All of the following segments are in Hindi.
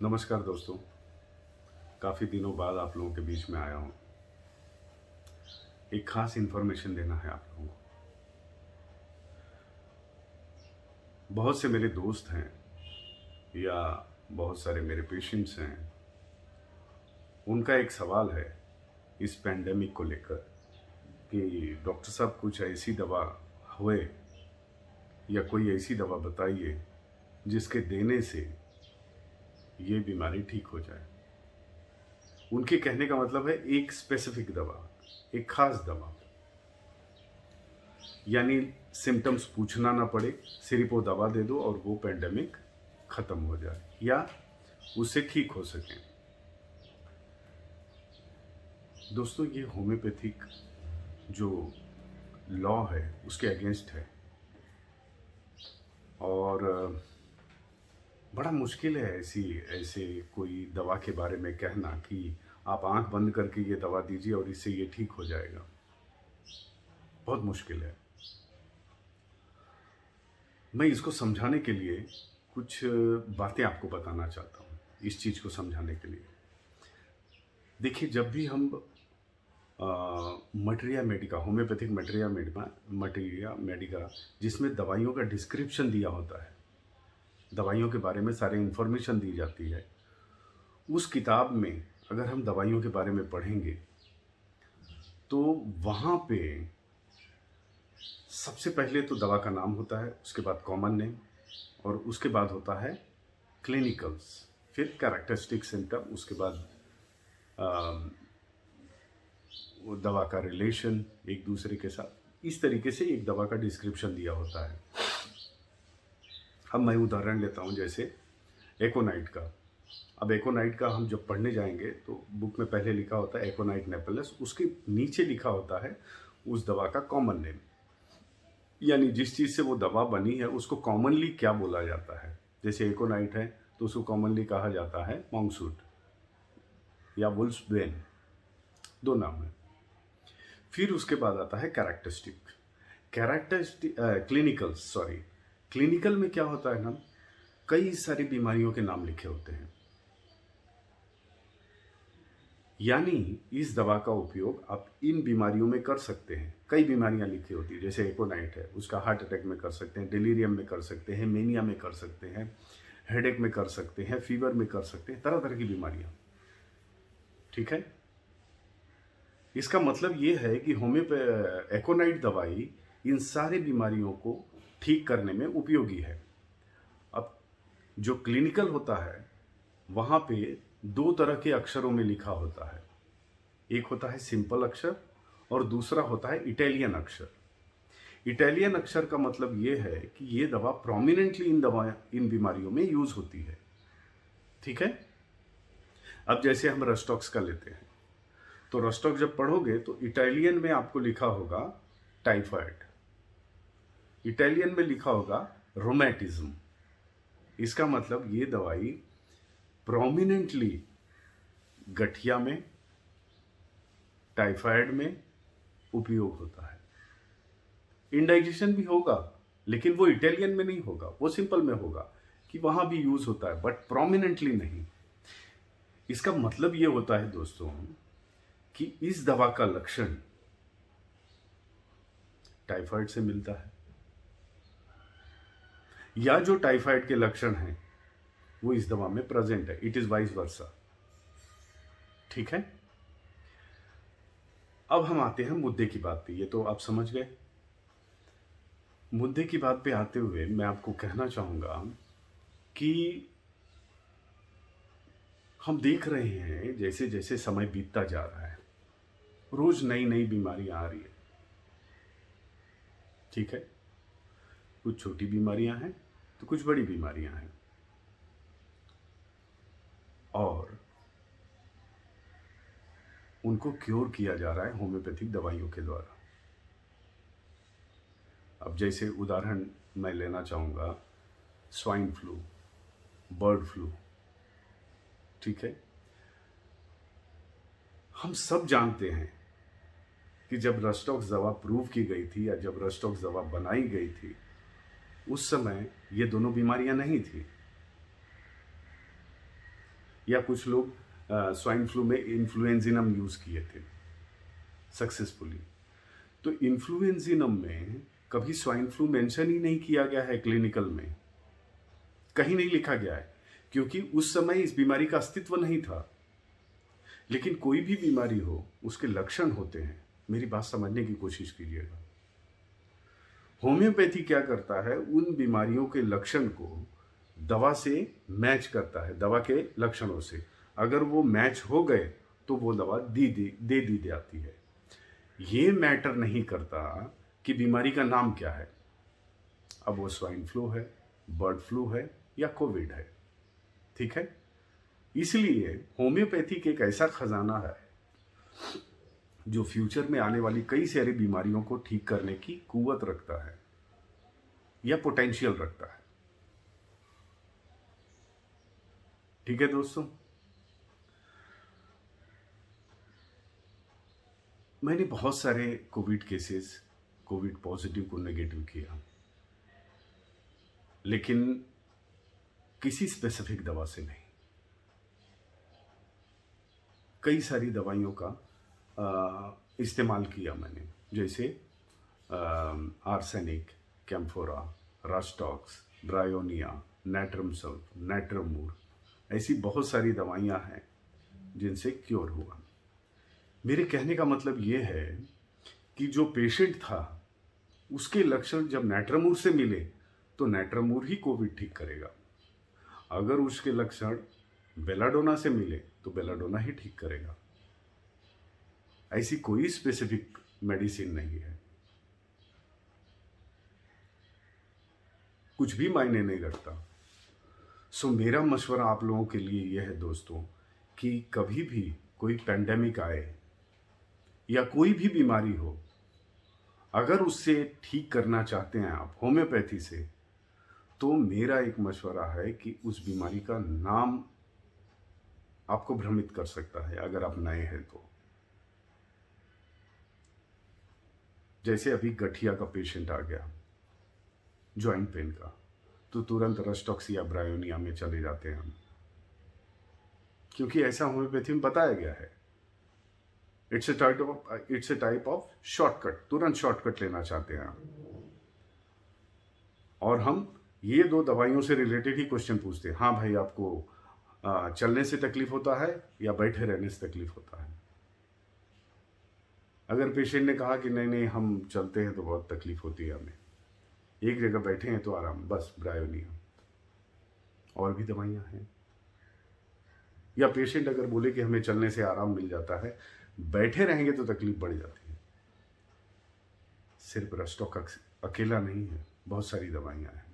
नमस्कार दोस्तों। काफ़ी दिनों बाद आप लोगों के बीच में आया हूँ। एक ख़ास इन्फॉर्मेशन देना है आप लोगों को। बहुत से मेरे दोस्त हैं या बहुत सारे मेरे पेशेंट्स हैं, उनका एक सवाल है इस पैंडेमिक को लेकर कि डॉक्टर साहब कुछ ऐसी दवा होए या कोई ऐसी दवा बताइए जिसके देने से ये बीमारी ठीक हो जाए। उनके कहने का मतलब है एक स्पेसिफिक दवा, एक खास दवा, यानी सिम्टम्स पूछना ना पड़े, सिर्फ वो दवा दे दो और वो पैंडेमिक खत्म हो जाए या उससे ठीक हो सके। दोस्तों, ये होम्योपैथिक जो लॉ है उसके अगेंस्ट है और बड़ा मुश्किल है ऐसे कोई दवा के बारे में कहना कि आप आंख बंद करके ये दवा दीजिए और इससे ये ठीक हो जाएगा। बहुत मुश्किल है। मैं इसको समझाने के लिए कुछ बातें आपको बताना चाहता हूँ इस चीज़ को समझाने के लिए। देखिए, जब भी हम materia Medica, homeopathic materia Medica जिसमें दवाइयों का डिस्क्रिप्शन दिया होता है, दवाइयों के बारे में सारी इन्फॉर्मेशन दी जाती है, उस किताब में अगर हम दवाइयों के बारे में पढ़ेंगे तो वहाँ पे सबसे पहले तो दवा का नाम होता है, उसके बाद कॉमन नेम और उसके बाद होता है क्लिनिकल्स, फिर कैरेक्टरिस्टिक सिम्टम, उसके बाद वो दवा का रिलेशन एक दूसरे के साथ। इस तरीके से एक दवा का डिस्क्रिप्शन दिया होता है। अब मैं उदाहरण लेता हूँ जैसे एकोनाइट का। अब एकोनाइट का हम जब पढ़ने जाएंगे तो बुक में पहले लिखा होता है एकोनाइट नेपेलस, उसके नीचे लिखा होता है उस दवा का कॉमन नेम, यानी जिस चीज़ से वो दवा बनी है उसको कॉमनली क्या बोला जाता है। जैसे एकोनाइट है तो उसको कॉमनली कहा जाता है मॉन्कसूट या वुल्फ्सबेन, दो नाम है। फिर उसके बाद आता है क्लिनिकल में क्या होता है ना, कई सारी बीमारियों के नाम लिखे होते हैं, यानी इस दवा का उपयोग आप इन बीमारियों में कर सकते हैं। कई बीमारियां लिखी होती है, जैसे एकोनाइट है उसका हार्ट अटैक में कर सकते हैं, डिलीरियम में कर सकते हैं, मेनिया में कर सकते हैं, हेडेक में कर सकते हैं, फीवर में कर सकते हैं, तरह तरह की बीमारियां। ठीक है, इसका मतलब ये है कि एकोनाइट दवाई इन सारी बीमारियों को ठीक करने में उपयोगी है। अब जो क्लिनिकल होता है वहां पे दो तरह के अक्षरों में लिखा होता है, एक होता है सिंपल अक्षर और दूसरा होता है इटालियन अक्षर। इटालियन अक्षर का मतलब ये है कि ये दवा प्रोमिनेंटली इन बीमारियों में यूज होती है। ठीक है, अब जैसे हम रस्टॉक्स का लेते हैं तो रस्टॉक्स जब पढ़ोगे तो इटालियन में आपको लिखा होगा टाइफाइड, इटालियन में लिखा होगा रोमैटिज्म। इसका मतलब ये दवाई प्रोमिनेंटली गठिया में, टाइफाइड में उपयोग होता है। इंडाइजेशन भी होगा लेकिन वो इटालियन में नहीं होगा, वो सिंपल में होगा कि वहां भी यूज होता है बट प्रोमिनेंटली नहीं। इसका मतलब ये होता है दोस्तों कि इस दवा का लक्षण टाइफाइड से मिलता है या जो टाइफाइड के लक्षण हैं वो इस दवा में प्रेजेंट है। It is vice versa. ठीक है, अब हम आते हैं मुद्दे की बात पे। ये तो आप समझ गए। मुद्दे की बात पे आते हुए मैं आपको कहना चाहूंगा कि हम देख रहे हैं जैसे जैसे समय बीतता जा रहा है, रोज नई नई बीमारियां आ रही है। ठीक है, कुछ छोटी बीमारियां हैं तो कुछ बड़ी बीमारियां हैं और उनको क्योर किया जा रहा है होम्योपैथिक दवाइयों के द्वारा। अब जैसे उदाहरण मैं लेना चाहूंगा स्वाइन फ्लू, बर्ड फ्लू। ठीक है, हम सब जानते हैं कि जब रस्टॉक्स दवा प्रूव की गई थी या जब रस्टॉक्स दवा बनाई गई थी उस समय ये दोनों बीमारियां नहीं थी। या कुछ लोग स्वाइन फ्लू में इन्फ्लुएंजिनम यूज़ किए थे सक्सेसफुली। तो इन्फ्लुएंजिनम में कभी स्वाइन फ्लू मेंशन ही नहीं किया गया है क्लिनिकल में, कहीं नहीं लिखा गया है, क्योंकि उस समय इस बीमारी का अस्तित्व नहीं था। लेकिन कोई भी बीमारी हो उसके लक्षण होते हैं, मेरी बात समझने की कोशिश कीजिएगा। होम्योपैथी क्या करता है, उन बीमारियों के लक्षण को दवा से मैच करता है, दवा के लक्षणों से। अगर वो मैच हो गए तो वो दवा दे दी जाती है। ये मैटर नहीं करता कि बीमारी का नाम क्या है, अब वो स्वाइन फ्लू है, बर्ड फ्लू है या कोविड है, ठीक है। इसलिए होम्योपैथिक एक ऐसा खजाना है जो फ्यूचर में आने वाली कई सारी बीमारियों को ठीक करने की कुव्वत रखता है या पोटेंशियल रखता है, ठीक है दोस्तों। मैंने बहुत सारे कोविड केसेस, कोविड पॉजिटिव को नेगेटिव किया, लेकिन किसी स्पेसिफिक दवा से नहीं। कई सारी दवाइयों का इस्तेमाल किया मैंने, जैसे आर्सेनिक, कैम्फोरा, रास्टॉक्स, ब्रायोनिया, नैट्रम सल्फ, नैट्रमूर, ऐसी बहुत सारी दवाइयाँ हैं जिनसे क्योर हुआ। मेरे कहने का मतलब ये है कि जो पेशेंट था उसके लक्षण जब नैट्रमूर से मिले तो नैट्रमूर ही कोविड ठीक करेगा। अगर उसके लक्षण बेलाडोना से मिले तो बेलाडोना ही ठीक करेगा। ऐसी कोई स्पेसिफिक मेडिसिन नहीं है, कुछ भी मायने नहीं रखता। सो मेरा मशवरा आप लोगों के लिए यह है दोस्तों कि कभी भी कोई पैंडेमिक आए या कोई भी बीमारी हो, अगर उससे ठीक करना चाहते हैं आप होम्योपैथी से, तो मेरा एक मशवरा है कि उस बीमारी का नाम आपको भ्रमित कर सकता है अगर आप नए हैं तो। जैसे अभी गठिया का पेशेंट आ गया, जॉइंट पेन का, तो तुरंत रस्टॉक्स या ब्रायोनिया में चले जाते हैं हम, क्योंकि ऐसा होम्योपैथी में बताया गया है। It's a type of shortcut, तुरंत शॉर्टकट लेना चाहते हैं हम। और हम ये दो दवाइयों से रिलेटेड ही क्वेश्चन पूछते हैं। हाँ भाई, आपको चलने से तकलीफ होता है या बैठे रहने से तकलीफ होता है? अगर पेशेंट ने कहा कि नहीं नहीं हम चलते हैं तो बहुत तकलीफ होती है हमें, एक जगह बैठे हैं तो आराम, बस ब्रायोनिया। और भी दवाइयाँ हैं। या पेशेंट अगर बोले कि हमें चलने से आराम मिल जाता है, बैठे रहेंगे तो तकलीफ बढ़ जाती है। सिर्फ रस्टॉक अकेला नहीं है, बहुत सारी दवाइयाँ हैं।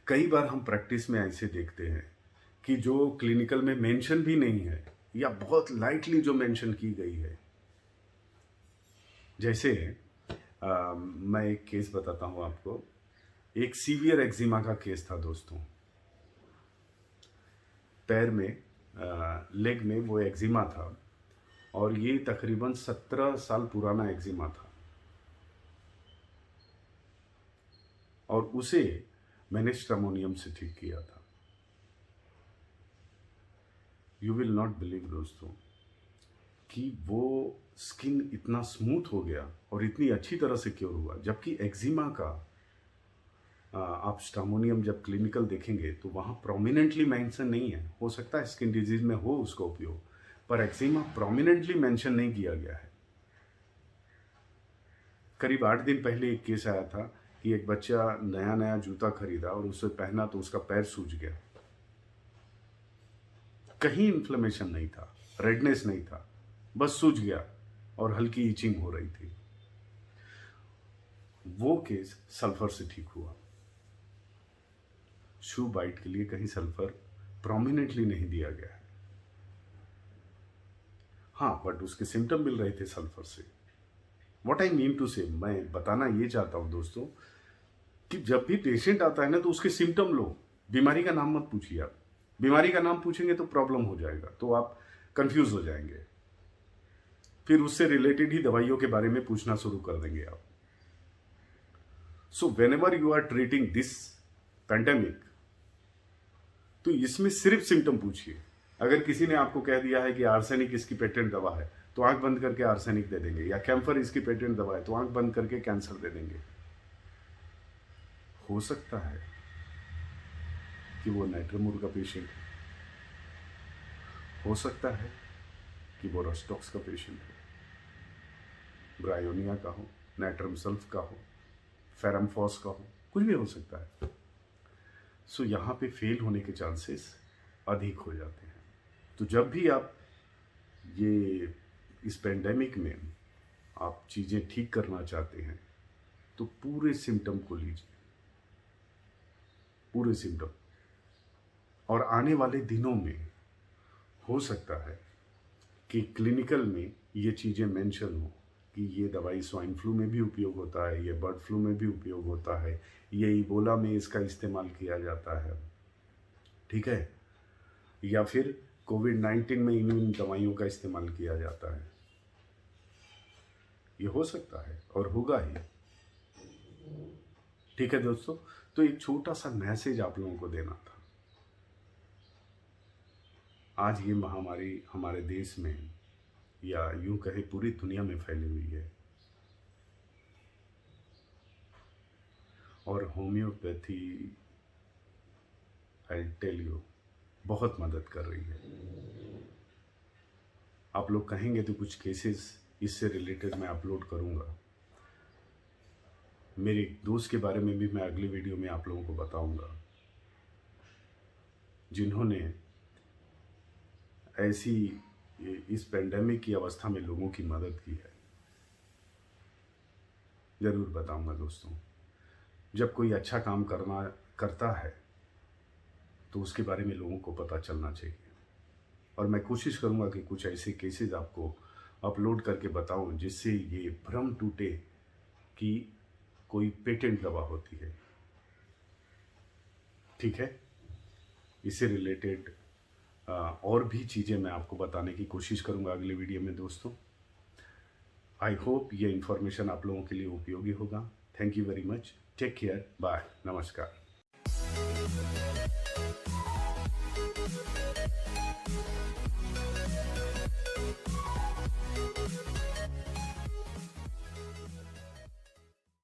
कई बार हम प्रैक्टिस में ऐसे देखते हैं कि जो क्लिनिकल में मेंशन भी नहीं है या बहुत लाइटली जो मेंशन की गई है। जैसे मैं एक केस बताता हूं आपको। एक सीवियर एक्जिमा का केस था दोस्तों। पैर में, लेग में वो एक्जिमा था और ये तकरीबन 17 साल पुराना एक्जिमा था। और उसे मैंने स्ट्रामोनियम से ठीक किया था। यू विल नॉट बिलीव दोस्तों कि वो स्किन इतना स्मूथ हो गया और इतनी अच्छी तरह से क्योर हुआ। जबकि एक्जिमा का आप स्ट्रामोनियम जब क्लिनिकल देखेंगे तो वहाँ प्रोमिनेंटली मेंशन नहीं है। हो सकता है स्किन डिजीज में हो उसका उपयोग, पर एक्जिमा प्रोमिनेंटली मेंशन नहीं किया गया है। करीब 8 दिन पहले एक केस आया था कि एक बच्चा नया नया जूता खरीदा और उसे पहना तो उसका पैर सूज गया। कहीं इन्फ्लेमेशन नहीं था, रेडनेस नहीं था, बस सूज गया और हल्की इचिंग हो रही थी। वो केस सल्फर से ठीक हुआ। शू बाइट के लिए कहीं सल्फर प्रोमिनेंटली नहीं दिया गया है। हाँ, बट उसके सिम्टम मिल रहे थे सल्फर से। व्हाट आई मीन टू से, मैं बताना ये चाहता हूं दोस्तों कि जब भी पेशेंट आता है ना तो उसके सिम्टम लो, बीमारी का नाम मत पूछिए। आप बीमारी का नाम पूछेंगे तो प्रॉब्लम हो जाएगा, तो आप कंफ्यूज हो जाएंगे, फिर उससे रिलेटेड ही दवाइयों के बारे में पूछना शुरू कर देंगे आप। So whenever you are treating this pandemic, तो इसमें सिर्फ सिम्टम पूछिए। अगर किसी ने आपको कह दिया है कि आर्सेनिक इसकी पेटेंट दवा है तो आंख बंद करके आर्सेनिक दे देंगे, या कैम्फर इसकी पेटेंट दवा है तो आंख बंद करके कैंसर दे देंगे। हो सकता है कि वो नाइट्रोमोर का पेशेंट है, हो सकता है कि वो रोस्टॉक्स का पेशेंट है, ब्रायोनिया का हो, नाइट्रम सल्फ का हो, फेरमफॉस का हो, कुछ भी हो सकता है। सो यहाँ पे फेल होने के चांसेस अधिक हो जाते हैं। तो जब भी आप ये इस पेंडेमिक में आप चीज़ें ठीक करना चाहते हैं तो पूरे सिम्टम को लीजिए, पूरे सिम्टम। और आने वाले दिनों में हो सकता है कि क्लिनिकल में ये चीज़ें मेंशन हो कि ये दवाई स्वाइन फ्लू में भी उपयोग होता है, ये बर्ड फ्लू में भी उपयोग होता है, ये इबोला में इसका इस्तेमाल किया जाता है, ठीक है, या फिर कोविड-19 में इन दवाइयों का इस्तेमाल किया जाता है। ये हो सकता है और होगा ही। ठीक है दोस्तों, तो एक छोटा सा मैसेज आप लोगों को देना था। आज ये महामारी हमारे देश में या यूं कहे पूरी दुनिया में फैली हुई है और होम्योपैथी आई टेल यू बहुत मदद कर रही है। आप लोग कहेंगे तो कुछ केसेस इससे रिलेटेड मैं अपलोड करूंगा। मेरे एक दोस्त के बारे में भी मैं अगली वीडियो में आप लोगों को बताऊंगा जिन्होंने ऐसी इस पेंडेमिक की अवस्था में लोगों की मदद की है। ज़रूर बताऊंगा दोस्तों। जब कोई अच्छा काम करता है तो उसके बारे में लोगों को पता चलना चाहिए, और मैं कोशिश करूंगा कि कुछ ऐसे केसेस आपको अपलोड करके बताऊं जिससे ये भ्रम टूटे कि कोई पेटेंट दवा होती है। ठीक है, इससे रिलेटेड और भी चीज़ें मैं आपको बताने की कोशिश करूंगा अगले वीडियो में दोस्तों। आई होप ये इन्फॉर्मेशन आप लोगों के लिए उपयोगी होगा। Thank you very much. Take care, bye, नमस्कार।